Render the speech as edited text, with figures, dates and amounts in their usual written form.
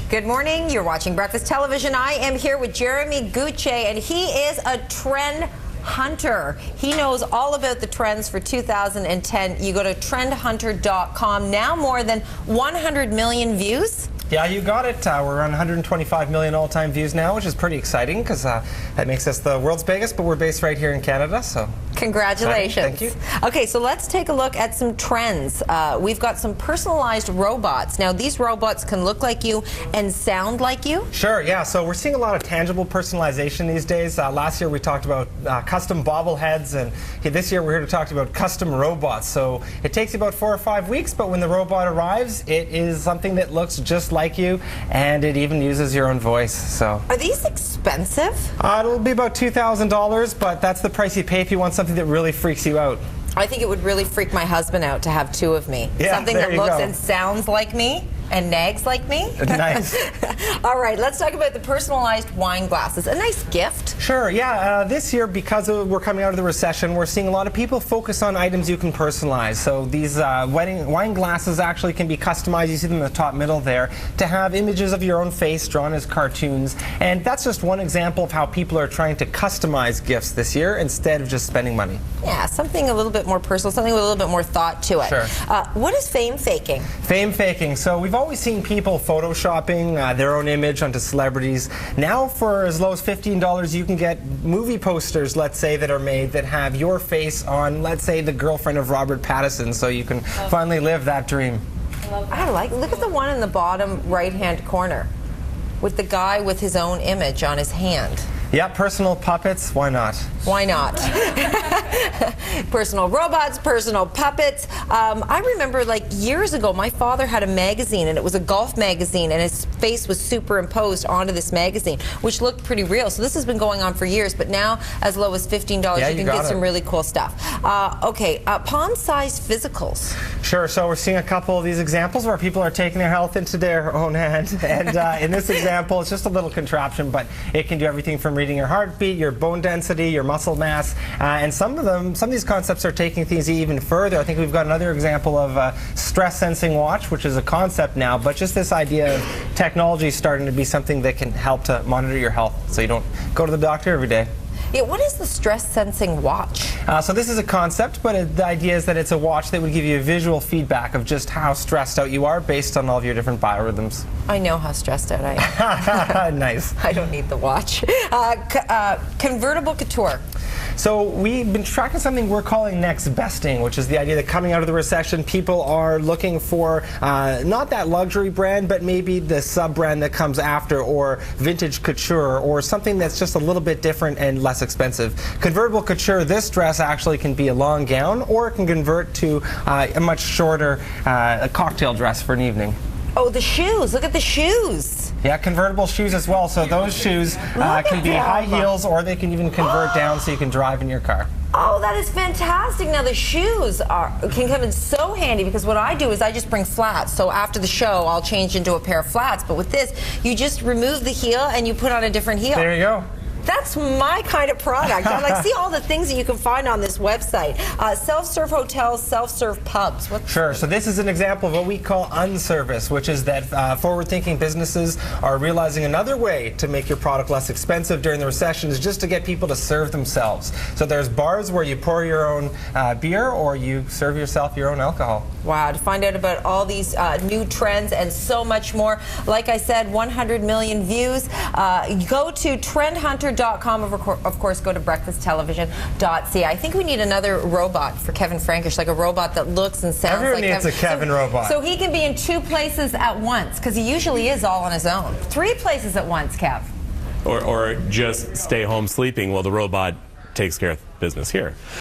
Good morning. You're watching Breakfast Television. I am here with Jeremy Gutsche, and he is a trend hunter. He knows all about the trends for 2010. You go to trendhunter.com. Now more than 100 million views. Yeah, you got it. We're on 125 million all-time views now, which is pretty exciting because that makes us the world's biggest, but we're based right here in Canada, so... Congratulations. Thank you. Okay, so let's take a look at some trends. We've got some personalized robots. Now, these robots can look like you and sound like you? Sure, yeah. So we're seeing a lot of tangible personalization these days. Last year we talked about custom bobbleheads, and this year we're here to talk about custom robots. So it takes about 4 or 5 weeks, but when the robot arrives, it is something that looks just like you, and it even uses your own voice. So are these expensive? It'll be about $2,000, but that's the price you pay if you want something that really freaks you out. I think it would really freak my husband out to have 2 of me. Yeah, something that looks and sounds like me and nags like me. Nice. All right, let's talk about the personalized wine glasses. A nice gift. Sure, yeah. This year, because we're coming out of the recession, we're seeing a lot of people focus on items you can personalize. So these wine glasses actually can be customized. You see them in the top middle there, to have images of your own face drawn as cartoons. And that's just one example of how people are trying to customize gifts this year instead of just spending money. Yeah, something a little bit more personal, something with a little bit more thought to it. Sure. What is fame faking? Fame faking. So we've always seen people photoshopping their own image onto celebrities. Now for as low as $15, you can get movie posters, let's say, that are made that have your face on, let's say, the girlfriend of Robert Pattinson, so you can finally live that dream. Look at the one in the bottom right-hand corner with the guy with his own image on his hand. Yeah, personal puppets, why not? Why not? Personal robots, personal puppets. I remember, like, years ago, my father had a magazine, and it was a golf magazine, and his face was superimposed onto this magazine, which looked pretty real. So this has been going on for years, but now, as low as $15, you can get some really cool stuff. Okay, palm-sized physicals. Sure, so we're seeing a couple of these examples where people are taking their health into their own hands, and in this example, it's just a little contraption, but it can do everything from reading your heartbeat, your bone density, your muscle mass, and some of these concepts are taking things even further. I think we've got another example of a stress sensing watch, which is a concept now, but just this idea of technology starting to be something that can help to monitor your health so you don't go to the doctor every day. Yeah, what is the stress sensing watch? So this is a concept, but the idea is that it's a watch that would give you visual feedback of just how stressed out you are based on all of your different biorhythms. I know how stressed out I am. Nice. I don't need the watch. Convertible couture. So we've been tracking something we're calling next besting, which is the idea that coming out of the recession, people are looking for not that luxury brand, but maybe the sub-brand that comes after, or vintage couture, or something that's just a little bit different and less expensive. Convertible couture, this dress actually can be a long gown, or it can convert to a much shorter a cocktail dress for an evening. Oh, the shoes. Look at the shoes. Yeah, convertible shoes as well. So those shoes can be high heels, or they can even convert down so you can drive in your car. Oh, that is fantastic. Now, the shoes can come in so handy, because what I do is I just bring flats. So after the show, I'll change into a pair of flats. But with this, you just remove the heel and you put on a different heel. There you go. That's my kind of product. I like see all the things that you can find on this website. Self-serve hotels, self-serve pubs. Sure. So this is an example of what we call unservice, which is that forward-thinking businesses are realizing another way to make your product less expensive during the recession is just to get people to serve themselves. So there's bars where you pour your own beer, or you serve yourself your own alcohol. Wow. To find out about all these new trends and so much more, like I said, 100 million views. Go to trendhunter.com. Of course, go to breakfasttelevision.ca. I think we need another robot for Kevin Frankish, like a robot that looks and sounds Everyone like needs a Kevin robot. So he can be in 2 places at once, because he usually is all on his own. 3 places at once, Kev. Or just stay home sleeping while the robot takes care of business here.